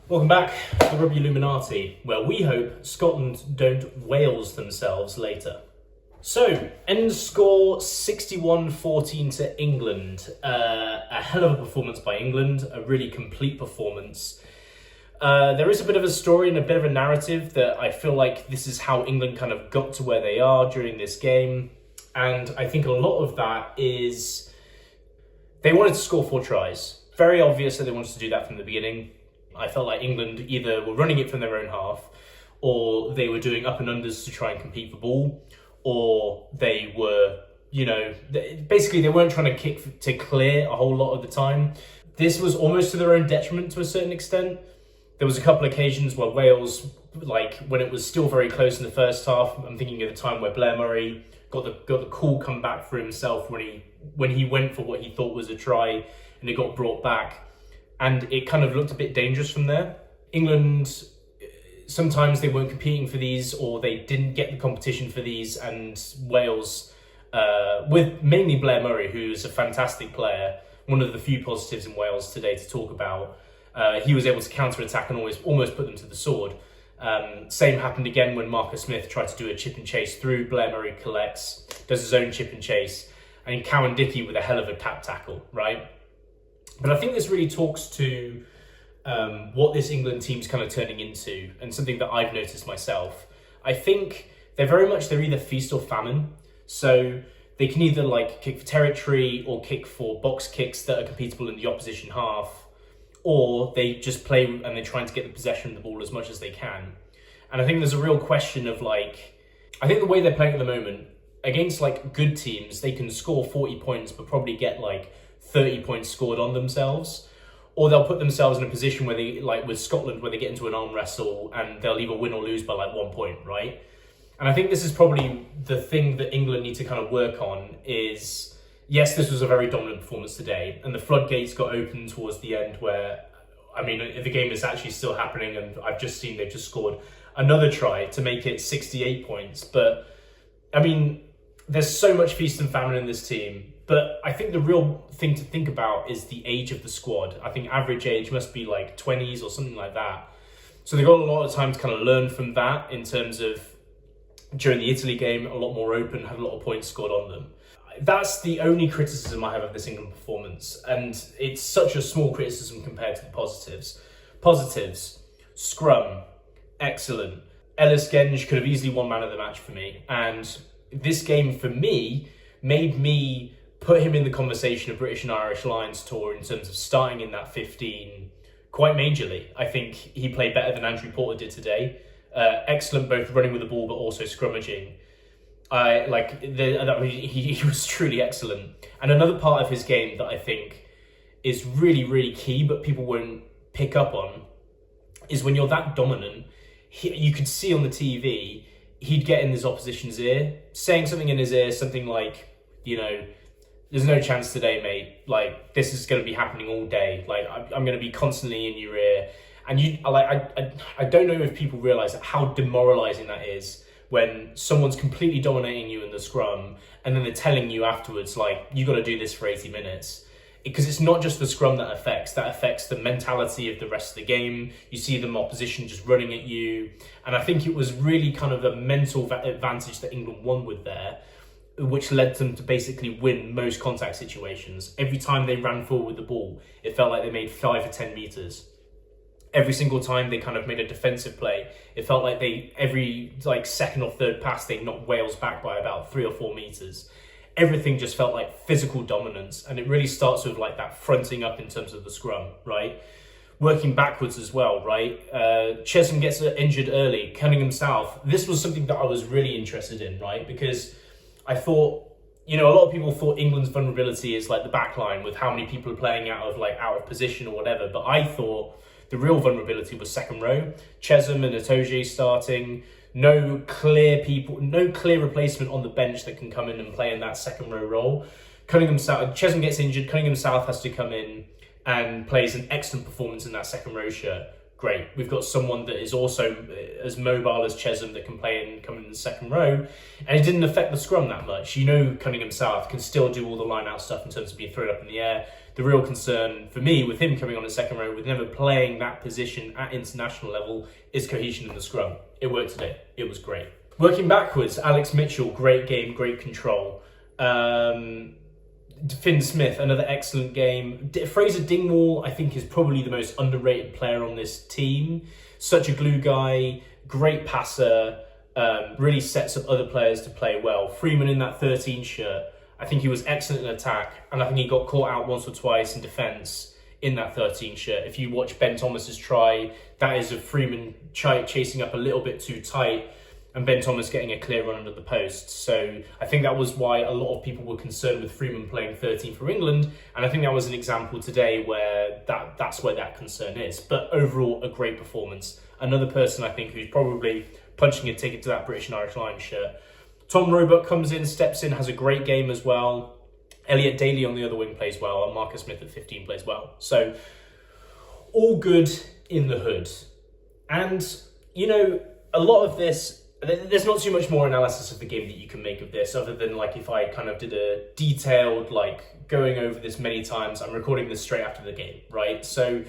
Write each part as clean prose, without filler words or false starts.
Welcome back to the Rugby Illuminati, where we hope Scotland don't Wales themselves later. So, end score 61-14 to England. A hell of a performance by England, a really complete performance. There is a bit of a story and a bit of a narrative that I feel like this is how England kind of got to where they are during this game. And I think a lot of that is they wanted to score 4 tries. Very obvious that they wanted to do that from the beginning. I felt like England either were running it from their own half, or they were doing up and unders to try and compete for ball, or they were, basically they weren't trying to kick to clear a whole lot of the time. This was almost to their own detriment to a certain extent. There was a couple of occasions where Wales, when it was still very close in the first half, I'm thinking of the time where Blair Murray got the cool comeback for himself when he went for what he thought was a try and it got brought back. And it kind of looked a bit dangerous from there. England, sometimes they weren't competing for these, or they didn't get the competition for these, and Wales, with mainly Blair Murray, who's a fantastic player, one of the few positives in Wales today to talk about, he was able to counter-attack and almost put them to the sword. Same happened again when Marcus Smith tried to do a chip and chase through. Blair Murray collects, does his own chip and chase, and Cowan-Dickie with a hell of a tap tackle, right? But I think this really talks to what this England team's kind of turning into, and something that I've noticed myself. I think they're either feast or famine. So they can either kick for territory or kick for box kicks that are completable in the opposition half, or they just play and they're trying to get the possession of the ball as much as they can. And I think there's a real question of I think the way they're playing at the moment, against good teams, they can score 40 points but probably get 30 points scored on themselves, or they'll put themselves in a position where they, with Scotland, where they get into an arm wrestle and they'll either win or lose by 1 point, right? And I think this is probably the thing that England need to kind of work on is, yes, this was a very dominant performance today, and the floodgates got open towards the end where, the game is actually still happening, and I've just seen they've just scored another try to make it 68 points. But, there's so much feast and famine in this team. But I think the real thing to think about is the age of the squad. I think average age must be 20s or something like that. So they've got a lot of time to kind of learn from that in terms of, during the Italy game, a lot more open, had a lot of points scored on them. That's the only criticism I have of this England performance. And it's such a small criticism compared to the positives. Positives, scrum, excellent. Ellis could have easily won man of the match for me. And this game, for me, made me put him in the conversation of British and Irish Lions tour in terms of starting in that 15 quite majorly. I think he played better than Andrew Porter did today. Excellent both running with the ball but also scrummaging. He was truly excellent. And another part of his game that I think is really, really key but people won't pick up on is when you're that dominant, you could see on the TV, he'd get in his opposition's ear, saying something in his ear, something there's no chance today, mate. This is going to be happening all day. I'm going to be constantly in your ear. And I don't know if people realise how demoralising that is when someone's completely dominating you in the scrum and then they're telling you afterwards, you got to do this for 80 minutes. Because it's not just the scrum that affects the mentality of the rest of the game. You see the opposition just running at you. And I think it was really kind of a mental advantage that England won with there, which led them to basically win most contact situations. Every time they ran forward with the ball, it felt like they made 5 or 10 metres. Every single time they kind of made a defensive play, it felt like every second or third pass, they knocked Wales back by about 3 or 4 metres. Everything just felt like physical dominance, and it really starts with that fronting up in terms of the scrum, right? Working backwards as well, right? Chessum gets injured early, Cunningham-South. This was something that I was really interested in, right? Because I thought, a lot of people thought England's vulnerability is the back line with how many people are playing out of position or whatever. But I thought the real vulnerability was second row. Chessum and Itoje starting, no clear replacement on the bench that can come in and play in that second row role. Chessum gets injured, Cunningham-South has to come in and plays an excellent performance in that second row shirt. Great. We've got someone that is also as mobile as Chessum that can play and come in the second row. And it didn't affect the scrum that much. Cunningham-South can still do all the line-out stuff in terms of being thrown up in the air. The real concern for me with him coming on at second row, with never playing that position at international level, is cohesion in the scrum. It worked today. It was great. Working backwards, Alex Mitchell, great game, great control. Finn Smith, another excellent game. Fraser Dingwall, I think, is probably the most underrated player on this team. Such a glue guy, great passer, really sets up other players to play well. Freeman in that 13 shirt, I think he was excellent in attack, and I think he got caught out once or twice in defence in that 13 shirt. If you watch Ben Thomas's try, that is a Freeman chasing up a little bit too tight, and Ben Thomas getting a clear run under the post. So I think that was why a lot of people were concerned with Freeman playing 13 for England, and I think that was an example today where that's where that concern is. But overall, a great performance. Another person I think who's probably punching a ticket to that British and Irish Lions shirt. Tom Roebuck comes in, steps in, has a great game as well. Elliot Daly on the other wing plays well, and Marcus Smith at 15 plays well. So all good in the hood. And, you know, a lot of this, there's not too much more analysis of the game that you can make of this, other than like if I kind of did a detailed, like going over this many times. I'm recording this straight after the game, right? So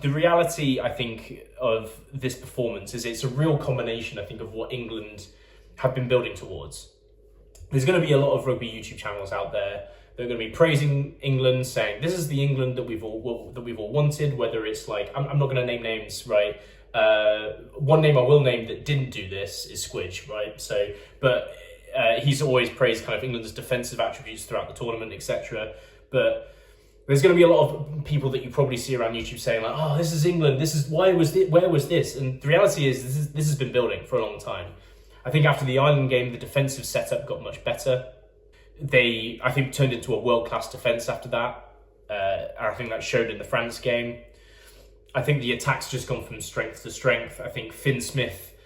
the reality, I think, of this performance is it's a real combination, I think, of what England have been building towards. There's going to be a lot of rugby YouTube channels out there that are going to be praising England, saying this is the England that we've all wanted. Whether it's like, I'm not going to name names, right? One name I will name that didn't do this is Squidge, right? So, but he's always praised kind of England's defensive attributes throughout the tournament, etc. But there's going to be a lot of people that you probably see around YouTube saying like, "Oh, this is England. This is where was this?" And the reality is, this has been building for a long time. I think after the Ireland game, the defensive setup got much better. They, I think, turned into a world-class defence after that. I think that showed in the France game. I think the attack's just gone from strength to strength. I think Finn Smith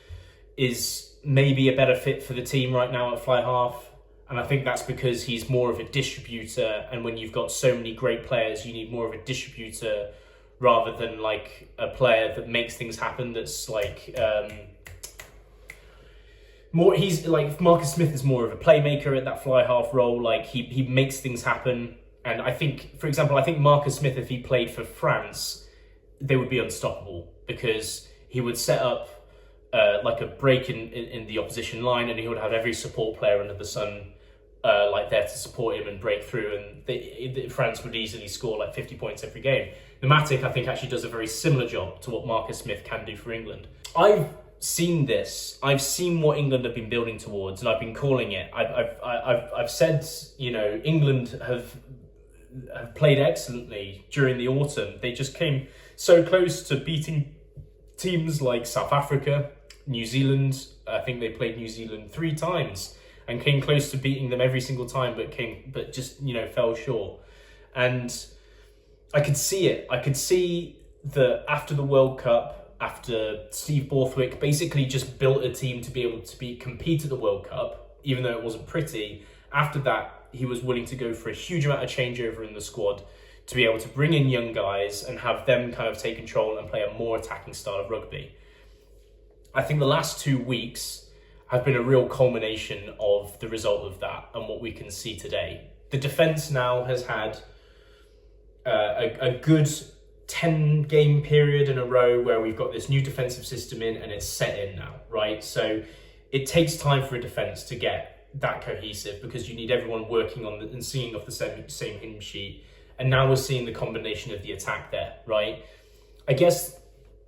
is maybe a better fit for the team right now at fly half. And I think that's because he's more of a distributor. And when you've got so many great players, you need more of a distributor rather than like a player that makes things happen. That's like more. He's like Marcus Smith is more of a playmaker at that fly half role. Like he makes things happen. And I think, for example, I think Marcus Smith, if he played for France, they would be unstoppable because he would set up like a break in the opposition line, and he would have every support player under the sun like there to support him and break through, and France would easily score like 50 points every game. Pneumatic, I think, actually does a very similar job to what Marcus Smith can do for England. I've seen this. I've seen what England have been building towards, and I've been calling it. I've said, you know, England have played excellently during the autumn. They just came so close to beating teams like South Africa, New Zealand. I think they played New Zealand 3 times and came close to beating them every single time, but just, you know, fell short. And I could see it. I could see that after the World Cup, after Steve Borthwick basically just built a team to be able to compete at the World Cup, even though it wasn't pretty. After that, he was willing to go for a huge amount of changeover in the squad to be able to bring in young guys and have them kind of take control and play a more attacking style of rugby. I think the last 2 weeks have been a real culmination of the result of that and what we can see today. The defence now has had a good 10-game period in a row where we've got this new defensive system in and it's set in now, right? So it takes time for a defence to get that cohesive because you need everyone working on and singing off the same hymn sheet. And now we're seeing the combination of the attack there, right? I guess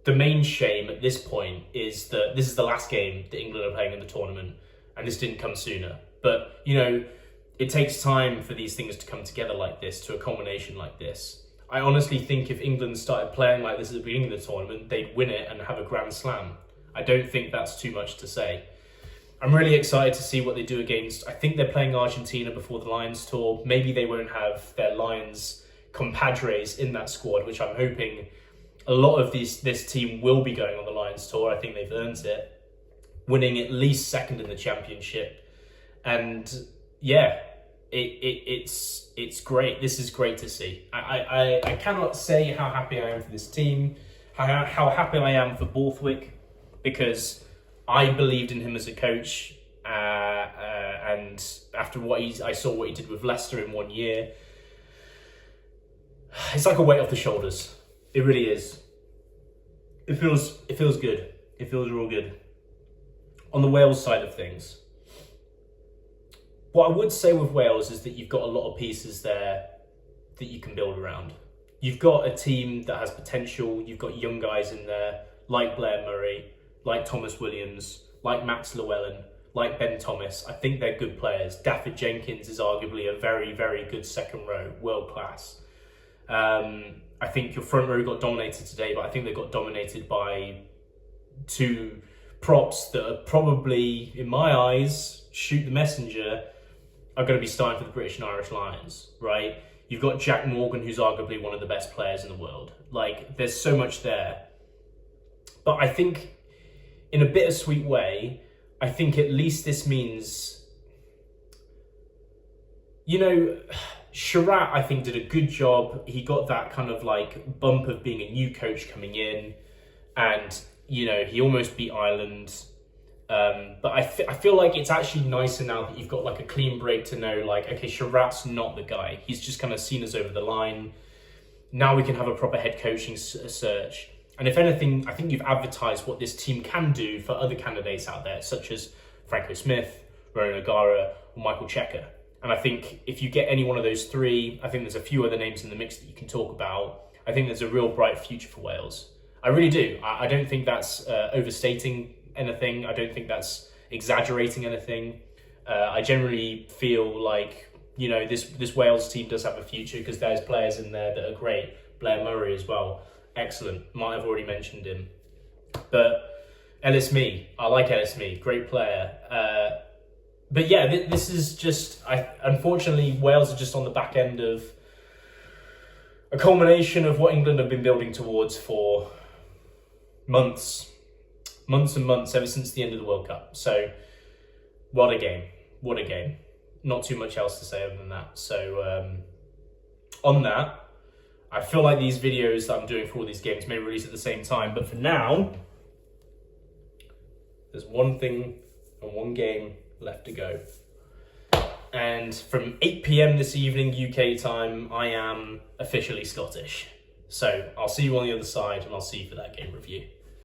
the main shame at this point is that this is the last game that England are playing in the tournament, and this didn't come sooner. But, you know, it takes time for these things to come together like this, to a combination like this. I honestly think if England started playing like this at the beginning of the tournament, they'd win it and have a grand slam. I don't think that's too much to say. I'm really excited to see what they do against, I think they're playing Argentina before the Lions tour. Maybe they won't have their Lions compadres in that squad, which I'm hoping a lot of this team will be going on the Lions tour. I think they've earned it, winning at least second in the championship. And yeah, it's great. This is great to see. I cannot say how happy I am for this team, how happy I am for Borthwick, because I believed in him as a coach, and after I saw what he did with Leicester in 1 year, it's like a weight off the shoulders. It really is. It feels good. It feels real good. On the Wales side of things, what I would say with Wales is that you've got a lot of pieces there that you can build around. You've got a team that has potential. You've got young guys in there, like Blair Murray, like Thomas Williams, like Max Llewellyn, like Ben Thomas. I think they're good players. Dafydd Jenkins is arguably a very, very good second row, world class. I think your front row got dominated today, but I think they got dominated by two props that are probably, in my eyes, shoot the messenger, are going to be starting for the British and Irish Lions, right? You've got Jack Morgan, who's arguably one of the best players in the world. Like, there's so much there. But I think, in a bittersweet way, I think at least this means, you know, Sherratt, I think, did a good job. He got that kind of like bump of being a new coach coming in, and, you know, he almost beat Ireland. But I feel like it's actually nicer now that you've got like a clean break to know, like, okay, Sherratt's not the guy. He's just kind of seen us over the line. Now we can have a proper head coaching search. And if anything, I think you've advertised what this team can do for other candidates out there, such as Franco Smith, Ronan O'Gara, or Michael Checker. And I think if you get any one of those three, I think there's a few other names in the mix that you can talk about. I think there's a real bright future for Wales. I really do. I don't think that's overstating anything. I don't think that's exaggerating anything. I generally feel like, you know, this Wales team does have a future because there's players in there that are great. Blair Murray as well. Excellent. Might have already mentioned him. But Ellis I like Ellis great player. But yeah, this is just, unfortunately, Wales are just on the back end of a culmination of what England have been building towards for months and months, ever since the end of the World Cup. So, what a game. Not too much else to say other than that. So, on that, I feel like these videos that I'm doing for all these games may release at the same time, but for now, there's one thing and one game left to go. And from 8 PM this evening, UK time, I am officially Scottish. So I'll see you on the other side, and I'll see you for that game review.